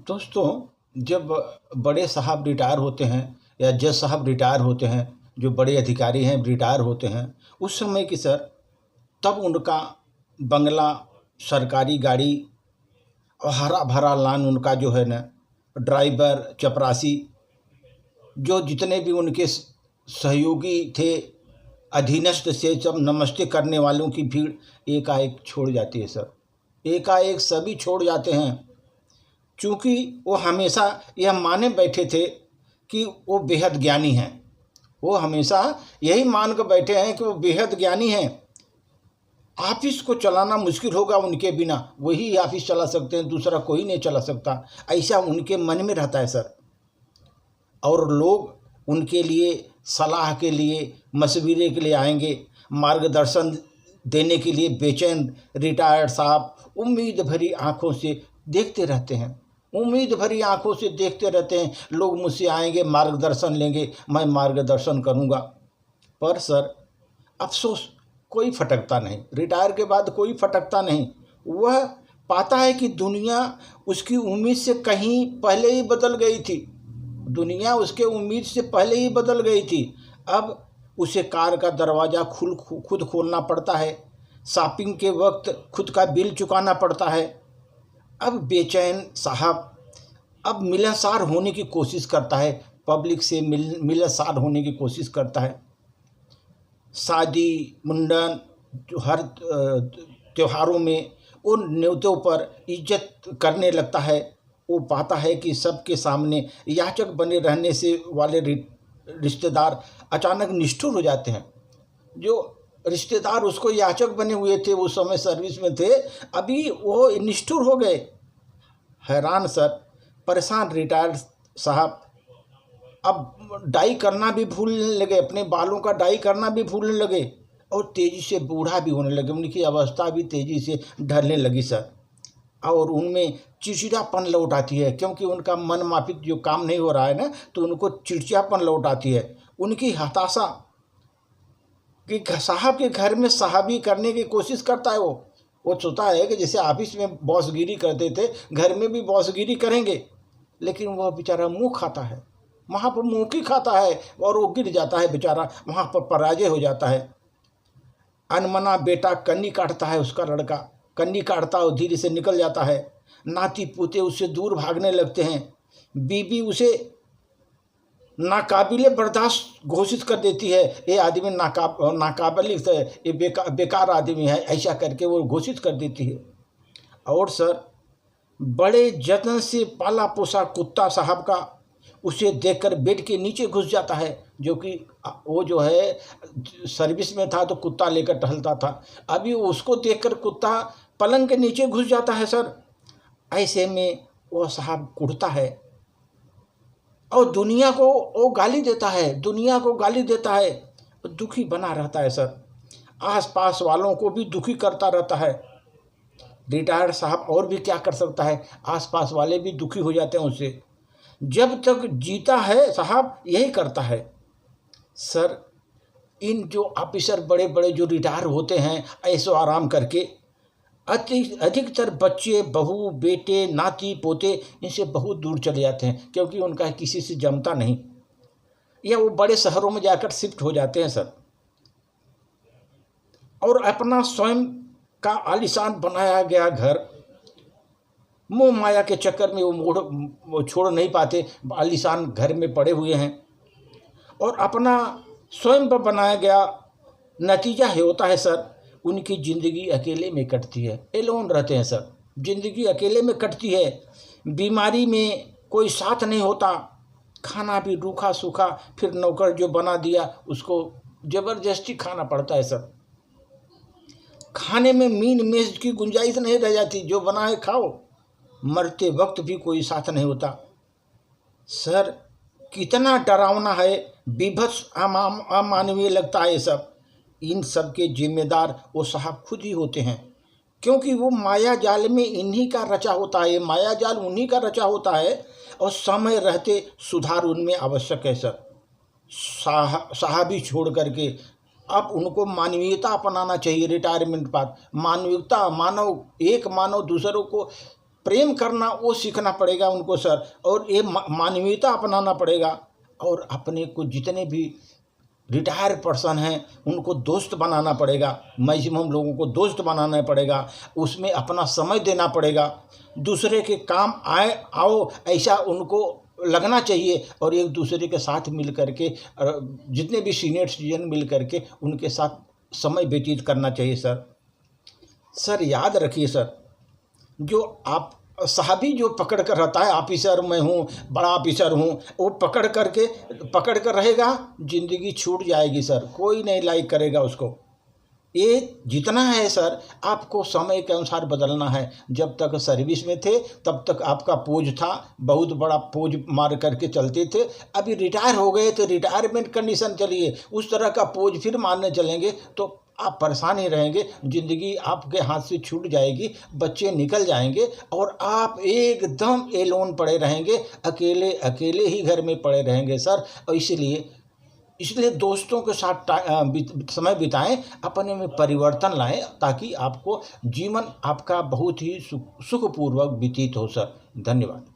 दोस्तों, जब बड़े साहब रिटायर होते हैं या जज साहब रिटायर होते हैं, जो बड़े अधिकारी हैं रिटायर होते हैं, उस समय की सर तब उनका बंगला, सरकारी गाड़ी और हरा भरा लान उनका जो है ना, ड्राइवर, चपरासी, जो जितने भी उनके सहयोगी थे, अधीनस्थ से सब नमस्ते करने वालों की भीड़ एकाएक छोड़ जाती है सर। एकाएक सभी छोड़ जाते हैं, चूँकि वो हमेशा यह माने बैठे थे कि वो बेहद ज्ञानी हैं। वो हमेशा यही मान कर बैठे हैं कि वो बेहद ज्ञानी हैं। ऑफिस को चलाना मुश्किल होगा उनके बिना, वही ऑफिस चला सकते हैं, दूसरा कोई नहीं चला सकता, ऐसा उनके मन में रहता है सर। और लोग उनके लिए सलाह के लिए, मशवरे के लिए आएंगे, मार्गदर्शन देने के लिए बेचैन रिटायर्ड साहब उम्मीद भरी आंखों से देखते रहते हैं। उम्मीद भरी आंखों से देखते रहते हैं, लोग मुझसे आएंगे, मार्गदर्शन लेंगे, मैं मार्गदर्शन करूंगा। पर सर अफसोस, कोई फटकता नहीं। रिटायर के बाद कोई फटकता नहीं। वह पाता है कि दुनिया उसकी उम्मीद से कहीं पहले ही बदल गई थी। दुनिया उसके उम्मीद से पहले ही बदल गई थी। अब उसे कार का दरवाज़ा खुद खोलना पड़ता है, शॉपिंग के वक्त खुद का बिल चुकाना पड़ता है। अब बेचैन साहब अब मिलनसार होने की कोशिश करता है, पब्लिक से मिलनसार होने की कोशिश करता है। शादी, मुंडन, हर त्योहारों में उन न्योतों पर इज्जत करने लगता है। वो पाता है कि सबके सामने याचक बने रहने से वाले रिश्तेदार अचानक निष्ठुर हो जाते हैं। जो रिश्तेदार उसको याचक बने हुए थे, उस समय सर्विस में थे, अभी वो निष्ठुर हो गए। हैरान सर, परेशान रिटायर्ड साहब अब डाई करना भी भूलने लगे, अपने बालों का डाई करना भी भूलने लगे और तेज़ी से बूढ़ा भी होने लगे। उनकी अवस्था भी तेज़ी से ढलने लगी सर। और उनमें चिड़चिड़ापन लौट आती है, क्योंकि उनका मन माफिक जो काम नहीं हो रहा है ना, तो उनको चिड़चिड़ापन लौट आती है। उनकी हताशा कि साहब के घर में साहबी करने की कोशिश करता है। वो सोचता है कि जैसे ऑफिस में बॉसगिरी करते थे, घर में भी बॉसगिरी करेंगे, लेकिन वह बेचारा मुँह खाता है, वहाँ पर मुँह की खाता है और वो गिर जाता है बेचारा, वहाँ पर पराजय हो जाता है। अनमना बेटा कन्नी काटता है, उसका लड़का कन्नी काटता है और धीरे से निकल जाता है। नाती पोते उससे दूर भागने लगते हैं। बीबी उसे नाकाबिले बर्दाश्त घोषित कर देती है, ये आदमी नाकाबिल है, ये बेकार आदमी है, ऐसा करके वो घोषित कर देती है। और सर बड़े जतन से पाला पोसा कुत्ता साहब का उसे देखकर बेड के नीचे घुस जाता है, जो कि वो जो है सर्विस में था तो कुत्ता लेकर टहलता था, अभी उसको देखकर कुत्ता पलंग के नीचे घुस जाता है सर। ऐसे में वो साहब कुढ़ता है और दुनिया को वो गाली देता है, दुनिया को गाली देता है, दुखी बना रहता है सर। आसपास वालों को भी दुखी करता रहता है। रिटायर्ड साहब और भी क्या कर सकता है, आसपास वाले भी दुखी हो जाते हैं उससे। जब तक जीता है साहब यही करता है सर। इन जो ऑफिसर बड़े बड़े जो रिटायर होते हैं ऐसो आराम करके, अधिकतर बच्चे, बहू, बेटे, नाती पोते इनसे बहुत दूर चले जाते हैं, क्योंकि उनका किसी से जमता नहीं, या वो बड़े शहरों में जाकर शिफ्ट हो जाते हैं सर। और अपना स्वयं का आलीशान बनाया गया घर मोह माया के चक्कर में वो छोड़ नहीं पाते, आलीशान घर में पड़े हुए हैं। और अपना स्वयं पर बनाया गया नतीजा है होता है सर, उनकी ज़िंदगी अकेले में कटती है, एलोन रहते हैं सर, ज़िंदगी अकेले में कटती है। बीमारी में कोई साथ नहीं होता, खाना भी रूखा सूखा, फिर नौकर जो बना दिया उसको ज़बरदस्ती खाना पड़ता है सर। खाने में मीन मेज की गुंजाइश नहीं रह जाती, जो बना है खाओ। मरते वक्त भी कोई साथ नहीं होता सर। कितना डरावना है, बीभत्स अमानवीय लगता है ये सब। इन सब के जिम्मेदार वो साहब खुद ही होते हैं, क्योंकि वो माया जाल में इन्हीं का रचा होता है, ये माया जाल उन्हीं का रचा होता है और समय रहते सुधार उनमें आवश्यक है सर। साहबी छोड़ करके अब उनको मानवीयता अपनाना चाहिए। रिटायरमेंट बाद मानविकता, मानव, एक मानव दूसरों को प्रेम करना वो सीखना पड़ेगा उनको सर, और ये मानवीयता अपनाना पड़ेगा, और अपने को जितने भी रिटायर पर्सन हैं उनको दोस्त बनाना पड़ेगा, मैक्सिमम लोगों को दोस्त बनाना पड़ेगा, उसमें अपना समय देना पड़ेगा, दूसरे के काम आए आओ ऐसा उनको लगना चाहिए, और एक दूसरे के साथ मिल करके जितने भी सीनियर सिटीजन मिल करके उनके साथ समय व्यतीत करना चाहिए सर। याद रखिए सर, जो आप साहबी जो पकड़ कर रहता है, ऑफिसर मैं हूँ, बड़ा ऑफिसर हूँ, वो पकड़ कर रहेगा, ज़िंदगी छूट जाएगी सर, कोई नहीं लाइक करेगा उसको। ये जितना है सर आपको समय के अनुसार बदलना है। जब तक सर्विस में थे तब तक आपका पोज था, बहुत बड़ा पोज मार करके चलते थे, अभी रिटायर हो गए तो रिटायरमेंट कंडीशन चलिए, उस तरह का पोज फिर मारने चलेंगे तो आप परेशान ही रहेंगे, ज़िंदगी आपके हाथ से छूट जाएगी, बच्चे निकल जाएंगे और आप एकदम एलोन पड़े रहेंगे, अकेले अकेले ही घर में पड़े रहेंगे सर। और इसलिए दोस्तों के साथ समय बिताएं, अपने में परिवर्तन लाएं, ताकि आपको जीवन आपका बहुत ही सुखपूर्वक व्यतीत हो सर। धन्यवाद।